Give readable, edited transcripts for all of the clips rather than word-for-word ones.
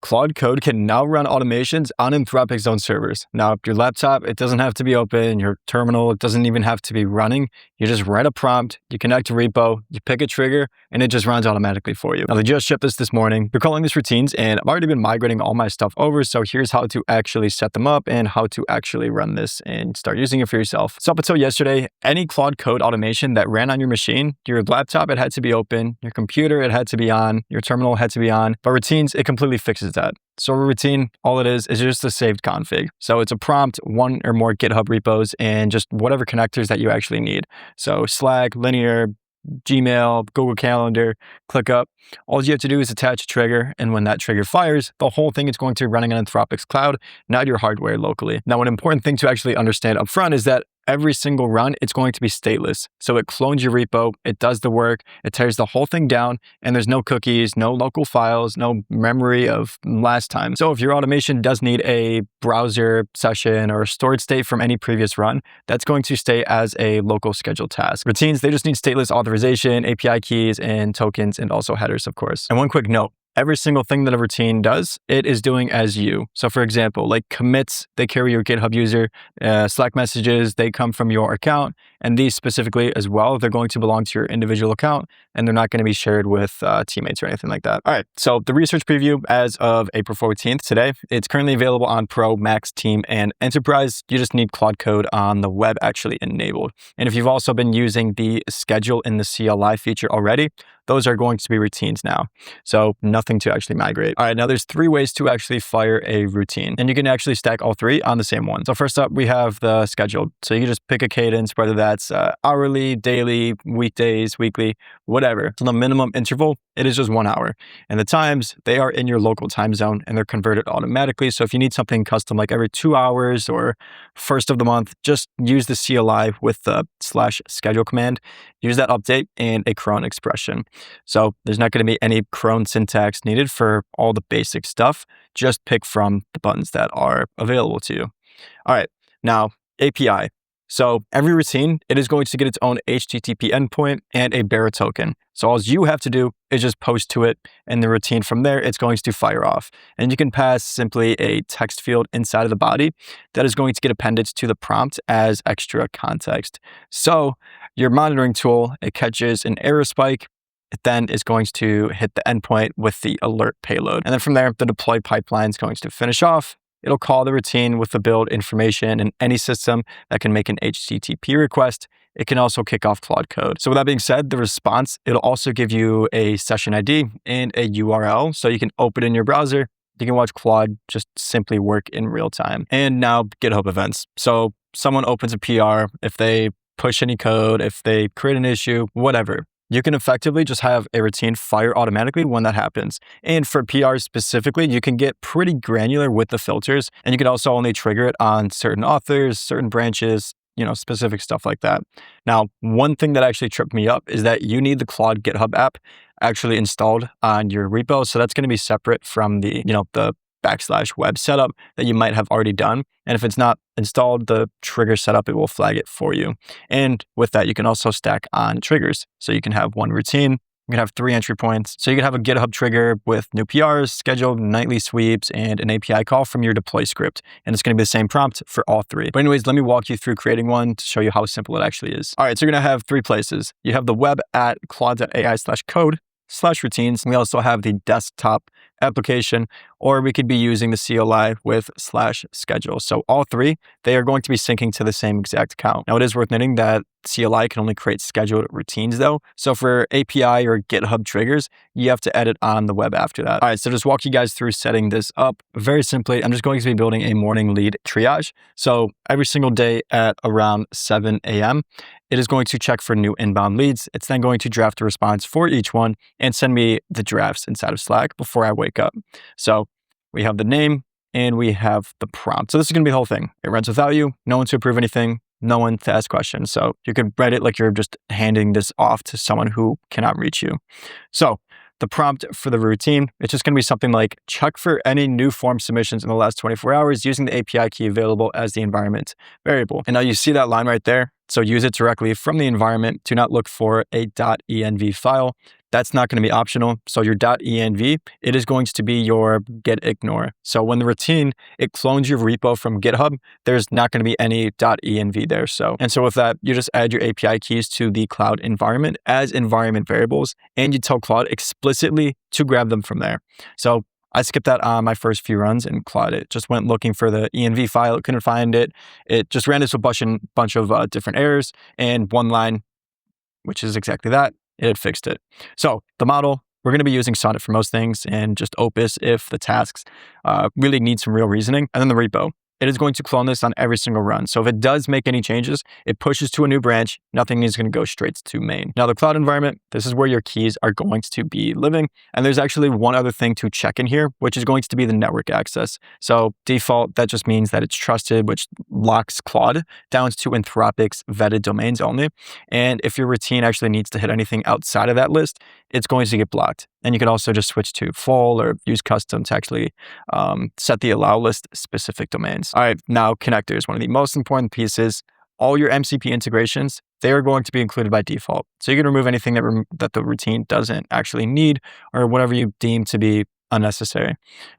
Claude Code can now run automations on Anthropic's own servers. Now, your laptop, it doesn't have to be open. Your terminal, it doesn't even have to be running. You just write a prompt, you connect a repo, you pick a trigger, and it just runs automatically for you. Now, they just shipped this morning. They're calling this routines, and I've already been migrating all my stuff over. So here's how to actually set them up and how to actually run this and start using it for yourself. So up until yesterday, any Claude Code automation that ran on your machine, your laptop, it had to be open. Your computer, it had to be on. Your terminal had to be on. But routines, it completely fixes that. So a routine, all it is just a saved config. So it's a prompt, one or more GitHub repos, and just whatever connectors that you actually need. So Slack, Linear, Gmail, Google Calendar, ClickUp. All you have to do is attach a trigger, and when that trigger fires, the whole thing is going to be running on Anthropic's cloud, not your hardware locally. Now, an important thing to actually understand up front is that every single run, it's going to be stateless. So it clones your repo, it does the work, it tears the whole thing down, and there's no cookies, no local files, no memory of last time. So if your automation does need a browser session or a stored state from any previous run, that's going to stay as a local scheduled task. Routines, they just need stateless authorization, API keys, and tokens, and also headers, of course. And one quick note, every single thing that a routine does, it is doing as you. So for example, like commits, they carry your GitHub user, Slack messages, they come from your account, and these specifically as well, they're going to belong to your individual account, and they're not going to be shared with teammates or anything like that. All right, so the research preview as of April 14th today, it's currently available on Pro, Max, Team, and Enterprise. You just need Claude Code on the web actually enabled. And if you've also been using the schedule in the CLI feature already, those are going to be routines now. So nothing to actually migrate. All right, now there's 3 ways to actually fire a routine, and you can actually stack all 3 on the same one. So first up, we have the scheduled. So you can just pick a cadence, whether that's hourly, daily, weekdays, weekly, whatever. So the minimum interval, it is just 1 hour. And the times, they are in your local time zone and they're converted automatically. So if you need something custom like every 2 hours or first of the month, just use the CLI with the /schedule command. Use that update and a cron expression. So there's not going to be any cron syntax needed for all the basic stuff. Just pick from the buttons that are available to you. All right, now API. So every routine, it is going to get its own HTTP endpoint and a bearer token. So all you have to do is just post to it, and the routine from there, it's going to fire off. And you can pass simply a text field inside of the body that is going to get appended to the prompt as extra context. So your monitoring tool, it catches an error spike. It then is going to hit the endpoint with the alert payload. And then from there, the deploy pipeline is going to finish off. It'll call the routine with the build information, and any system that can make an HTTP request, it can also kick off Claude Code. So with that being said, the response, it'll also give you a session ID and a URL. So you can open in your browser. You can watch Claude just simply work in real time. And now GitHub events. So someone opens a PR, if they push any code, if they create an issue, whatever. You can effectively just have a routine fire automatically when that happens. And for PRs specifically, you can get pretty granular with the filters, and you can also only trigger it on certain authors, certain branches, specific stuff like that. Now, one thing that actually tripped me up is that you need the Claude GitHub app actually installed on your repo. So that's going to be separate from the, the /web setup that you might have already done. And if it's not installed, the trigger setup, it will flag it for you. And with that, you can also stack on triggers. So you can have one routine, you can have 3 entry points. So you can have a GitHub trigger with new PRs, scheduled nightly sweeps, and an API call from your deploy script. And it's going to be the same prompt for all 3. But anyways, let me walk you through creating one to show you how simple it actually is. All right, so you're going to have 3 places. You have the web at claude.ai/code/routines. We also have the desktop application, or we could be using the CLI with /schedule. So all 3, they are going to be syncing to the same exact account. Now it is worth noting that CLI can only create scheduled routines though. So for API or GitHub triggers, you have to edit on the web after that. All right, so just walk you guys through setting this up. Very simply, I'm just going to be building a morning lead triage. So every single day at around 7 a.m., it is going to check for new inbound leads. It's then going to draft a response for each one and send me the drafts inside of Slack before I wake up. So we have the name and we have the prompt. So this is going to be the whole thing. It runs without you, no one to approve anything, no one to ask questions. So you could write it like you're just handing this off to someone who cannot reach you. So the prompt for the routine, it's just going to be something like check for any new form submissions in the last 24 hours using the API key available as the environment variable. And now you see that line right there. So use it directly from the environment. Do not look for a .env file. that's not going to be optional. So your .env, it is going to be your git ignore. So when the routine, it clones your repo from GitHub, there's not going to be any .env there. And so with that, you just add your API keys to the Claude environment as environment variables, and you tell Claude explicitly to grab them from there. So I skipped that on my first few runs, and Claude, it just went looking for the env file. It couldn't find it. It just ran into a bunch of different errors, and one line, which is exactly that, it had fixed it. So the model, we're going to be using Sonnet for most things, and just Opus if the tasks really need some real reasoning. And then the repo, it is going to clone this on every single run. So if it does make any changes, it pushes to a new branch. Nothing is going to go straight to main. Now the Claude environment, this is where your keys are going to be living. And there's actually one other thing to check in here, which is going to be the network access. So default, that just means that it's trusted, which locks Claude down to Anthropic's vetted domains only. And if your routine actually needs to hit anything outside of that list, it's going to get blocked. And you can also just switch to full or use custom to actually set the allow list specific domains. All right, now connectors, one of the most important pieces. All your MCP integrations, they are going to be included by default. So you can remove anything that the routine doesn't actually need, or whatever you deem to be unnecessary.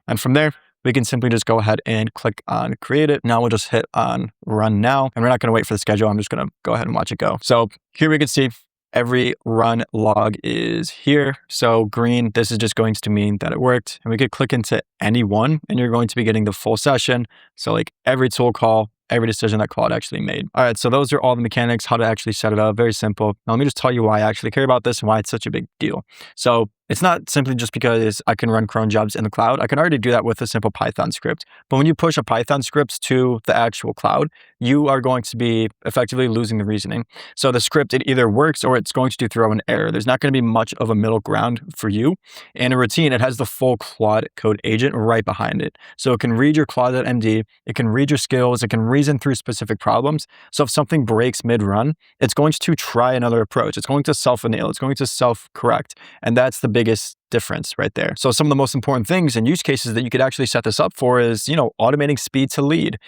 And from there, we can simply just go ahead and click on create it. Now we'll just hit on run now, and we're not going to wait for the schedule. I'm just going to go ahead and watch it go. So here we can see every run log is here. So green, this is just going to mean that it worked. And we could click into any one, and you're going to be getting the full session. So like every tool call, every decision that Claude actually made. All right, so those are all the mechanics, how to actually set it up. Very simple. Now let me just tell you why I actually care about this and why it's such a big deal. So it's not simply just because I can run cron jobs in the cloud. I can already do that with a simple Python script. But when you push a Python script to the actual cloud, you are going to be effectively losing the reasoning. So the script, it either works or it's going to throw an error. There's not going to be much of a middle ground for you. And a routine, it has the full Claude Code agent right behind it. So it can read your Claude.md, it can read your skills, it can reason through specific problems. So if something breaks mid-run, it's going to try another approach. It's going to self-anneal, it's going to self-correct. And that's the biggest difference right there. So some of the most important things and use cases that you could actually set this up for is, automating speed to lead,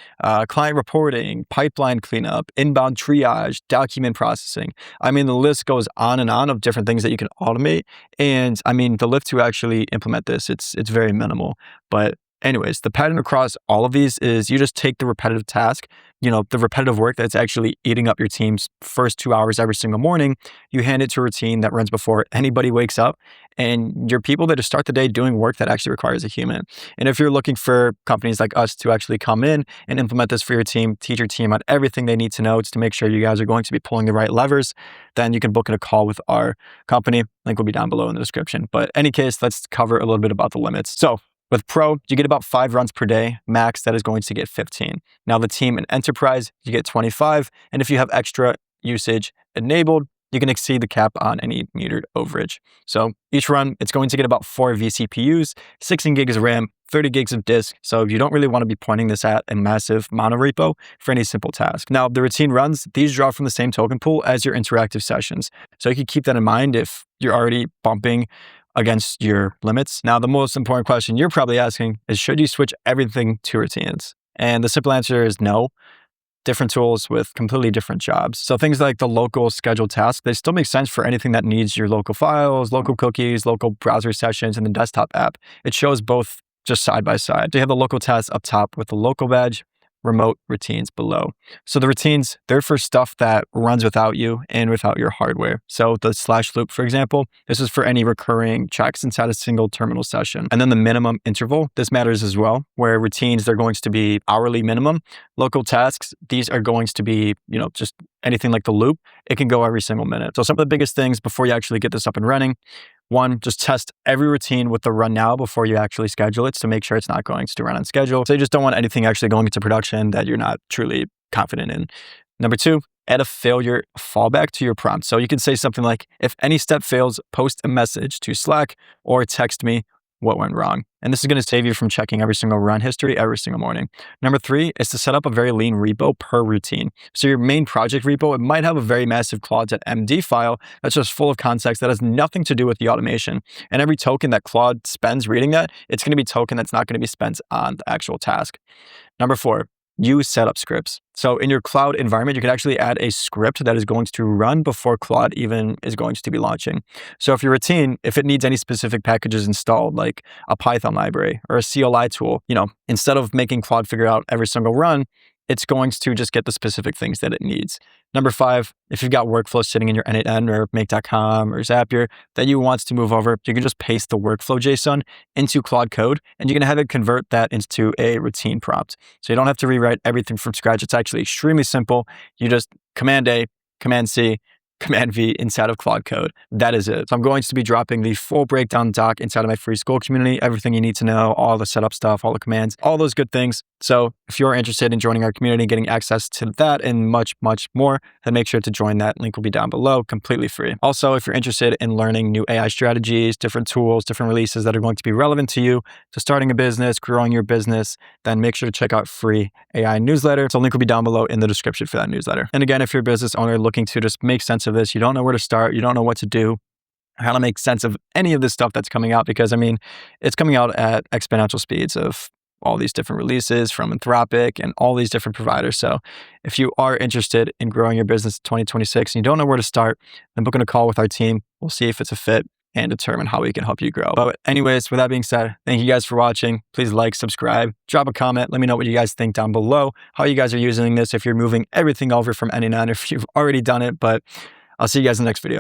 client reporting, pipeline cleanup, inbound triage, document processing. I mean, the list goes on and on of different things that you can automate. And I mean, the lift to actually implement this, it's very minimal. But anyways, the pattern across all of these is you just take the repetitive task, the repetitive work that's actually eating up your team's first 2 hours every single morning, you hand it to a routine that runs before anybody wakes up, and your people that just start the day doing work that actually requires a human. And if you're looking for companies like us to actually come in and implement this for your team, teach your team on everything they need to know to make sure you guys are going to be pulling the right levers, then you can book in a call with our company. Link will be down below in the description. But in any case, let's cover a little bit about the limits. So with Pro, you get about 5 runs per day. Max, that is going to get 15. Now the team and enterprise, you get 25. And if you have extra usage enabled, you can exceed the cap on any metered overage. So each run, it's going to get about 4 vCPUs, 16 gigs of RAM, 30 gigs of disk. So you don't really want to be pointing this at a massive monorepo for any simple task. Now the routine runs, these draw from the same token pool as your interactive sessions. So you can keep that in mind if you're already bumping against your limits. Now, the most important question you're probably asking is, should you switch everything to routines? And the simple answer is no. Different tools with completely different jobs. So things like the local scheduled tasks, they still make sense for anything that needs your local files, local cookies, local browser sessions, and the desktop app. It shows both just side by side. So you have the local tasks up top with the local badge, remote routines below. So the routines, they're for stuff that runs without you and without your hardware. So the slash loop, for example, this is for any recurring checks inside a single terminal session. And then the minimum interval, this matters as well, where routines, they're going to be hourly minimum. Local tasks, these are going to be, just anything like the loop. It can go every single minute. So some of the biggest things before you actually get this up and running, one, just test every routine with the run now before you actually schedule it to make sure it's not going to run on schedule. So you just don't want anything actually going into production that you're not truly confident in. Number 2, add a failure fallback to your prompt. So you can say something like, if any step fails, post a message to Slack or text me what went wrong. And this is going to save you from checking every single run history every single morning. Number 3 is to set up a very lean repo per routine. So your main project repo, it might have a very massive Claude.md file that's just full of context that has nothing to do with the automation. And every token that Claude spends reading that, it's going to be token that's not going to be spent on the actual task. Number 4, use setup scripts. So in your cloud environment, you can actually add a script that is going to run before Claude even is going to be launching. So if your routine, if it needs any specific packages installed, like a Python library or a CLI tool, instead of making Claude figure out every single run, it's going to just get the specific things that it needs. Number 5, if you've got workflows sitting in your N8N or Make.com or Zapier that you want to move over, you can just paste the workflow JSON into Claude Code, and you can have it convert that into a routine prompt. So you don't have to rewrite everything from scratch. It's actually extremely simple. You just Command A, Command C, Command V inside of Claude Code. That is it. So I'm going to be dropping the full breakdown doc inside of my free school community, everything you need to know, all the setup stuff, all the commands, all those good things. So if you're interested in joining our community, getting access to that and much, much more, then make sure to join that. Link will be down below, completely free. Also, if you're interested in learning new AI strategies, different tools, different releases that are going to be relevant to you, to starting a business, growing your business, then make sure to check out free AI newsletter. So link will be down below in the description for that newsletter. And again, if you're a business owner looking to just make sense of this, you don't know where to start, you don't know what to do, how to make sense of any of this stuff that's coming out, because it's coming out at exponential speeds of all these different releases from Anthropic and all these different providers. So if you are interested in growing your business in 2026 and you don't know where to start, then book in a call with our team. We'll see if it's a fit and determine how we can help you grow. But anyways, with that being said, thank you guys for watching. Please like, subscribe, drop a comment. Let me know what you guys think down below, how you guys are using this, if you're moving everything over from N8N, if you've already done it. But I'll see you guys in the next video.